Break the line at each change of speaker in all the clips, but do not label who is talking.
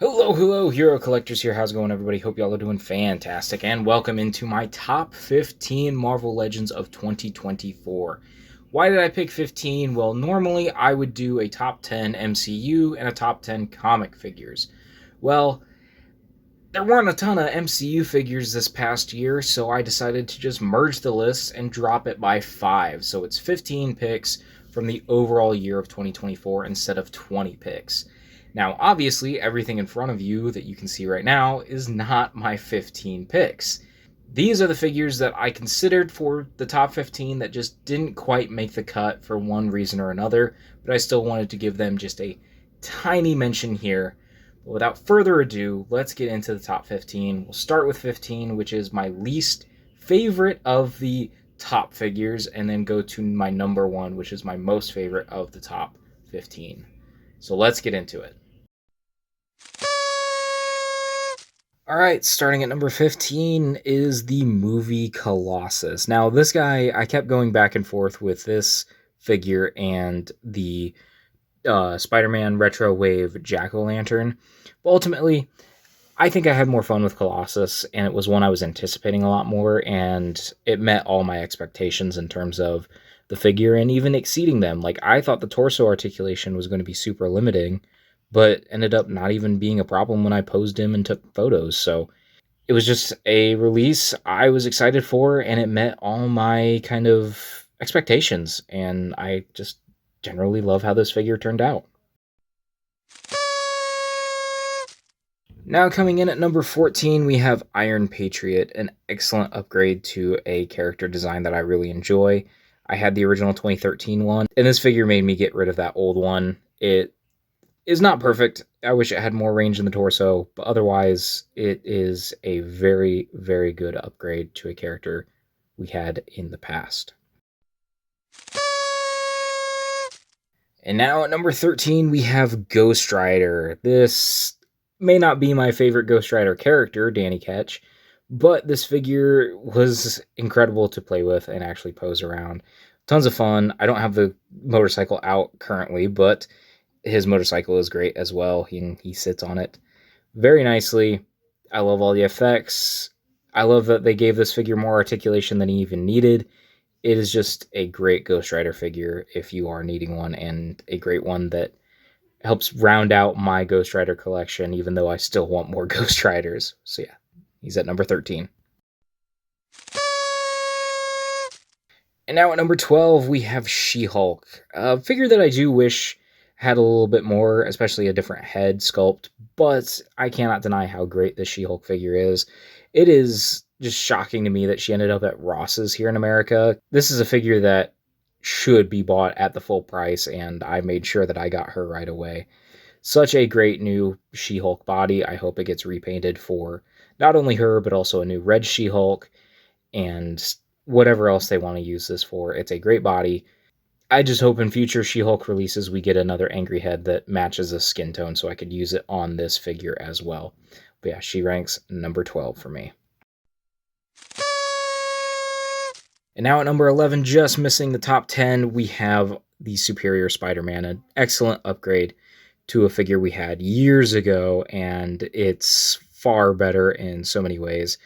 Hello, Hero Collectors here. How's it going, everybody? Hope y'all are doing fantastic, and welcome into my top 15 Marvel Legends of 2024. Why did I pick 15? Well, normally I would do a top 10 MCU and a top 10 comic figures. Well, there weren't a ton of MCU figures this past year, so I decided to just merge the lists and drop it by 5. So it's 15 picks from the overall year of 2024 instead of 20 picks. Now, obviously, everything in front of you that you can see right now is not my 15 picks. These are the figures that I considered for the top 15 that just didn't quite make the cut for one reason or another, but I still wanted to give them just a tiny mention here. But without further ado, let's get into the top 15. We'll start with 15, which is my least favorite of the top figures, and then go to my number 1, which is my most favorite of the top 15. So let's get into it. Alright, starting at number 15 is the movie Colossus. Now, this guy, I kept going back and forth with this figure and the Spider-Man Retro Wave Jack-O-Lantern. But ultimately, I think I had more fun with Colossus, and it was one I was anticipating a lot more, and it met all my expectations in terms of the figure and even exceeding them. Like, I thought the torso articulation was going to be super limiting, but ended up not even being a problem when I posed him and took photos. So it was just a release I was excited for, and it met all my kind of expectations, and I just generally love how this figure turned out. Now coming in at number 14, we have Iron Patriot, an excellent upgrade to a character design that I really enjoy. I had the original 2013 one, and this figure made me get rid of that old one. It is not perfect. I wish it had more range in the torso, but otherwise it is a very, very good upgrade to a character we had in the past. And now at number 13, we have Ghost Rider. This may not be my favorite Ghost Rider character, Danny Ketch, but this figure was incredible to play with and actually pose around. Tons of fun. I don't have the motorcycle out currently, but his motorcycle is great as well. He sits on it very nicely. I love all the effects. I love that they gave this figure more articulation than he even needed. It is just a great Ghost Rider figure if you are needing one, and a great one that helps round out my Ghost Rider collection, even though I still want more Ghost Riders. So yeah, he's at number 13. And now at number 12, we have She-Hulk, a figure that I do wish had a little bit more, especially a different head sculpt, but I cannot deny how great this She-Hulk figure is. It is just shocking to me that she ended up at Ross's here in America. This is a figure that should be bought at the full price, and I made sure that I got her right away. Such a great new She-Hulk body. I hope it gets repainted for not only her, but also a new red She-Hulk, and whatever else they want to use this for. It's a great body. I just hope in future She-Hulk releases we get another angry head that matches the skin tone so I could use it on this figure as well. But yeah, she ranks number 12 for me. And now at number 11, just missing the top 10, we have the Superior Spider-Man, an excellent upgrade to a figure we had years ago, and it's far better in so many ways,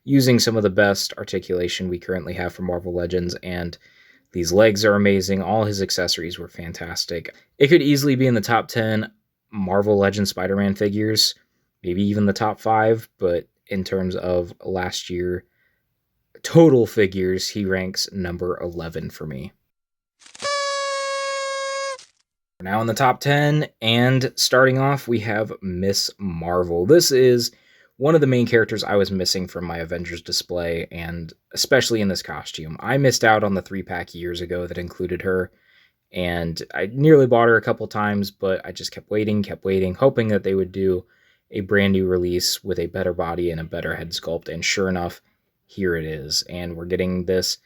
using some of the best articulation we currently have for Marvel Legends, and these legs are amazing. All his accessories were fantastic. It could easily be in the top 10 Marvel Legends Spider-Man figures, maybe even the top 5, but in terms of last year total figures, he ranks number 11 for me. We're now in the top 10, and starting off, we have Miss Marvel. This is one of the main characters I was missing from my Avengers display, and especially in this costume. I missed out on the 3-pack years ago that included her, and I nearly bought her a couple times, but I just kept waiting, hoping that they would do a brand new release with a better body and a better head sculpt, and sure enough, here it is. And we're getting this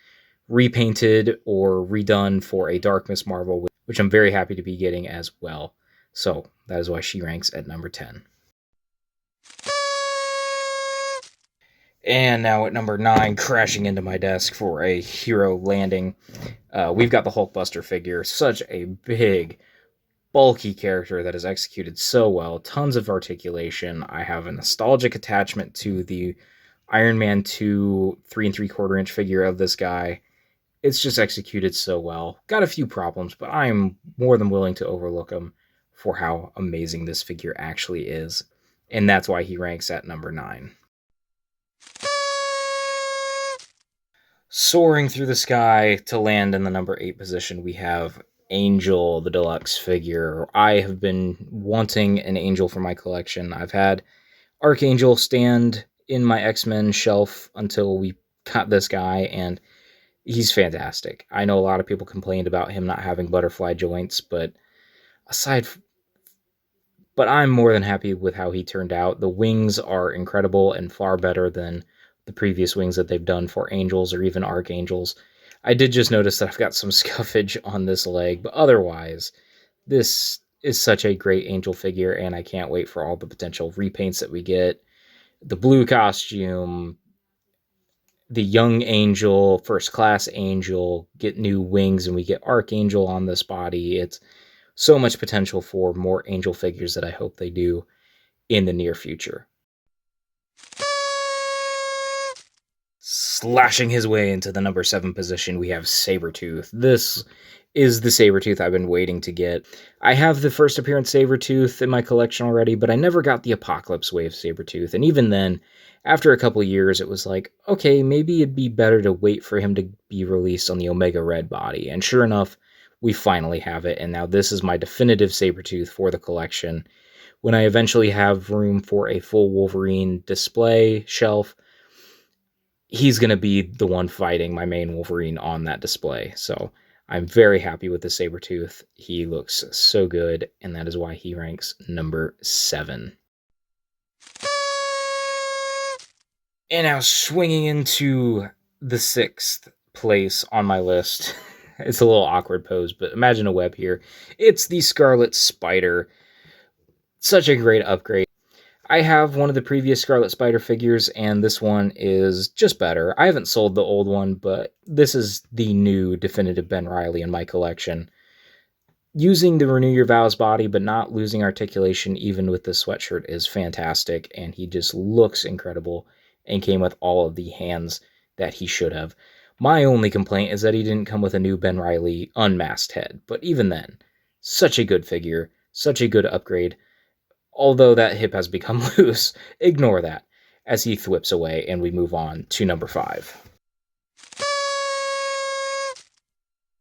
repainted or redone for a Dark Miss Marvel, which I'm very happy to be getting as well. So that is why she ranks at number 10. And now at number 9, crashing into my desk for a hero landing, we've got the Hulkbuster figure. Such a big, bulky character that is executed so well. Tons of articulation. I have a nostalgic attachment to the Iron Man 2 3 3/4 inch figure of this guy. It's just executed so well. Got a few problems, but I am more than willing to overlook them for how amazing this figure actually is. And that's why he ranks at number 9. Soaring through the sky to land in the number 8 position, we have Angel, the deluxe figure. I have been wanting an Angel for my collection. I've had Archangel stand in my X-Men shelf until we got this guy, and he's fantastic. I know a lot of people complained about him not having butterfly joints, but I'm more than happy with how he turned out. The wings are incredible and far better than the previous wings that they've done for Angels or even Archangels. I did just notice that I've got some scuffage on this leg, but otherwise, this is such a great Angel figure, and I can't wait for all the potential repaints that we get. The blue costume, the young Angel, first class Angel, get new wings, and we get Archangel on this body. It's so much potential for more Angel figures that I hope they do in the near future. Slashing his way into the number 7 position, we have Sabretooth. This is the Sabretooth I've been waiting to get. I have the first appearance Sabretooth in my collection already, but I never got the Apocalypse Wave Sabretooth. And even then, after a couple years, it was like, okay, maybe it'd be better to wait for him to be released on the Omega Red body. And sure enough, we finally have it. And now this is my definitive Sabretooth for the collection. When I eventually have room for a full Wolverine display shelf, he's going to be the one fighting my main Wolverine on that display. So I'm very happy with the Sabretooth. He looks so good, and that is why he ranks number 7. And now swinging into the 6th place on my list. It's a little awkward pose, but imagine a web here. It's the Scarlet Spider. Such a great upgrade. I have one of the previous Scarlet Spider figures, and this one is just better. I haven't sold the old one, but this is the new definitive Ben Reilly in my collection. Using the Renew Your Vows body, but not losing articulation even with the sweatshirt is fantastic, and he just looks incredible and came with all of the hands that he should have. My only complaint is that he didn't come with a new Ben Reilly unmasked head, but even then, such a good figure, such a good upgrade. Although that hip has become loose, ignore that as he thwips away and we move on to number 5.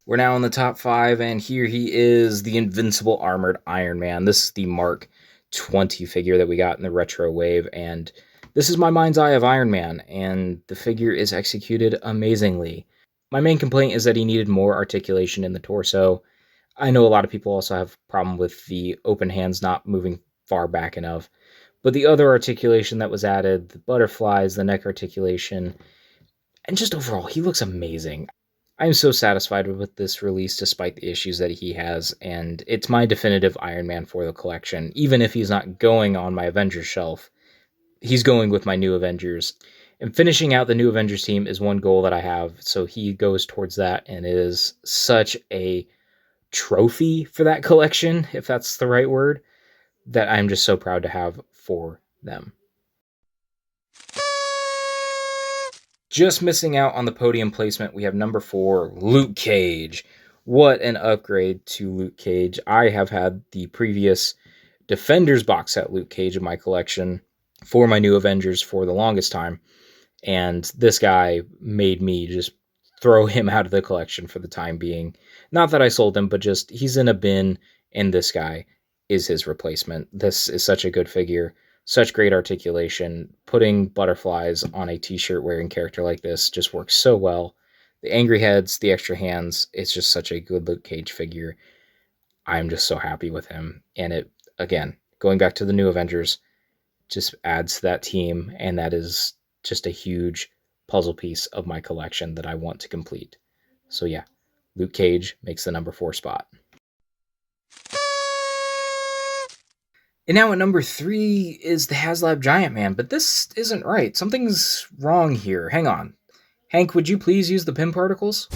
We're now in the top 5, and here he is, the Invincible Armored Iron Man. This is the Mark 20 figure that we got in the retro wave, and this is my mind's eye of Iron Man, and the figure is executed amazingly. My main complaint is that he needed more articulation in the torso. I know a lot of people also have a problem with the open hands not moving far back enough, but the other articulation that was added, the butterflies, the neck articulation, and just overall, he looks amazing. I'm so satisfied with this release despite the issues that he has, and it's my definitive Iron Man for the collection. Even if he's not going on my Avengers shelf, he's going with my New Avengers. And finishing out the New Avengers team is one goal that I have, so he goes towards that, and it is such a trophy for that collection, if that's the right word, that I'm just so proud to have for them. Just missing out on the podium placement, we have number 4, Luke Cage. What an upgrade to Luke Cage. I have had the previous Defenders box set Luke Cage in my collection for my New Avengers for the longest time, and this guy made me just throw him out of the collection for the time being. Not that I sold him, but just he's in a bin, and this guy is his replacement. This is such a good figure, such great articulation. Putting butterflies on a t-shirt wearing character like this just works so well. The angry heads, the extra hands, it's just such a good Luke Cage figure. I'm just so happy with him. And it, again, going back to the New Avengers, just adds to that team, and that is just a huge puzzle piece of my collection that I want to complete. So yeah, Luke Cage makes the number 4 spot. And now at number 3 is the HasLab Giant Man, but this isn't right. Something's wrong here. Hang on. Hank, would you please use the Pym particles?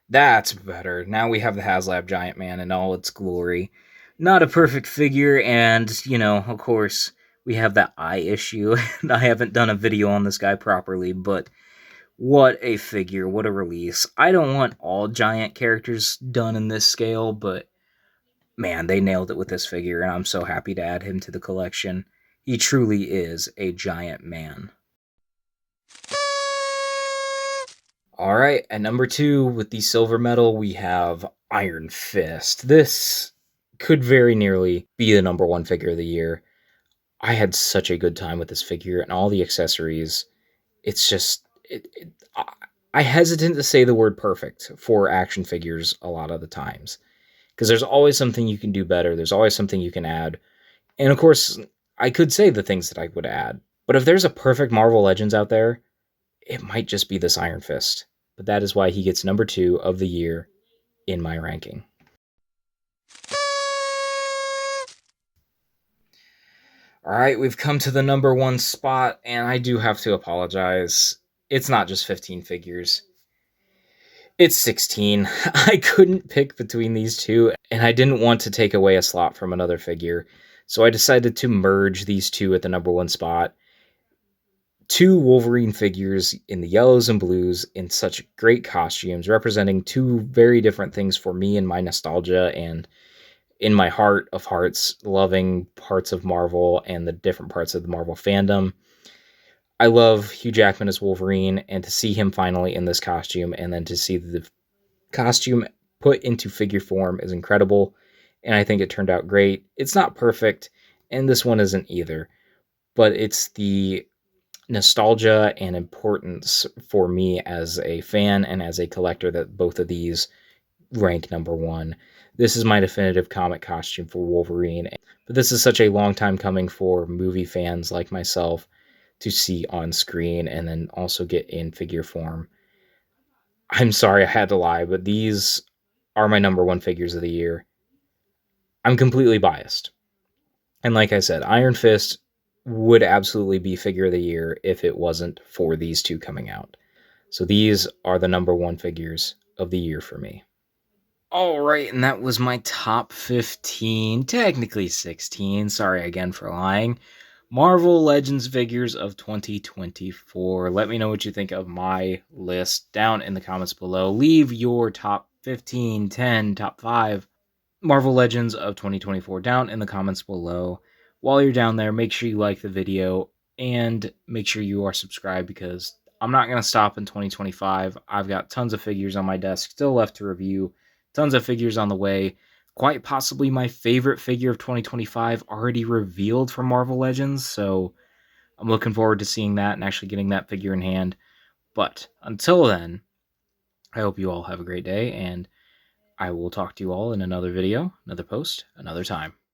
That's better. Now we have the HasLab Giant Man in all its glory. Not a perfect figure, and, of course, we have that eye issue. I haven't done a video on this guy properly, but what a figure, what a release. I don't want all giant characters done in this scale, but man, they nailed it with this figure, and I'm so happy to add him to the collection. He truly is a giant man. All right, at number 2 with the silver medal, we have Iron Fist. This could very nearly be the number 1 figure of the year. I had such a good time with this figure and all the accessories. It's just, I hesitant to say the word perfect for action figures a lot of the times, because there's always something you can do better. There's always something you can add. And of course, I could say the things that I would add. But if there's a perfect Marvel Legends out there, it might just be this Iron Fist. But that is why he gets number 2 of the year in my ranking. All right, we've come to the number 1 spot, and I do have to apologize. It's not just 15 figures. It's 16. I couldn't pick between these two, and I didn't want to take away a slot from another figure. So I decided to merge these two at the number 1 spot. 2 Wolverine figures in the yellows and blues in such great costumes, representing 2 very different things for me in my nostalgia and in my heart of hearts, loving parts of Marvel and the different parts of the Marvel fandom. I love Hugh Jackman as Wolverine, and to see him finally in this costume and then to see the costume put into figure form is incredible, and I think it turned out great. It's not perfect, and this one isn't either, but it's the nostalgia and importance for me as a fan and as a collector that both of these rank number 1. This is my definitive comic costume for Wolverine, but this is such a long time coming for movie fans like myself to see on screen and then also get in figure form. I'm sorry I had to lie, but these are my number 1 figures of the year. I'm completely biased. And like I said, Iron Fist would absolutely be figure of the year if it wasn't for these 2 coming out. So these are the number 1 figures of the year for me. All right, and that was my top 15, technically 16. Sorry again for lying. Marvel Legends figures of 2024. Let me know what you think of my list down in the comments below. Leave your top 15, 10, top 5 Marvel Legends of 2024 down in the comments below. While you're down there, make sure you like the video and make sure you are subscribed, because I'm not going to stop in 2025. I've got tons of figures on my desk still left to review, tons of figures on the way. Quite possibly my favorite figure of 2025 already revealed from Marvel Legends, so I'm looking forward to seeing that and actually getting that figure in hand. But until then, I hope you all have a great day, and I will talk to you all in another video, another post, another time.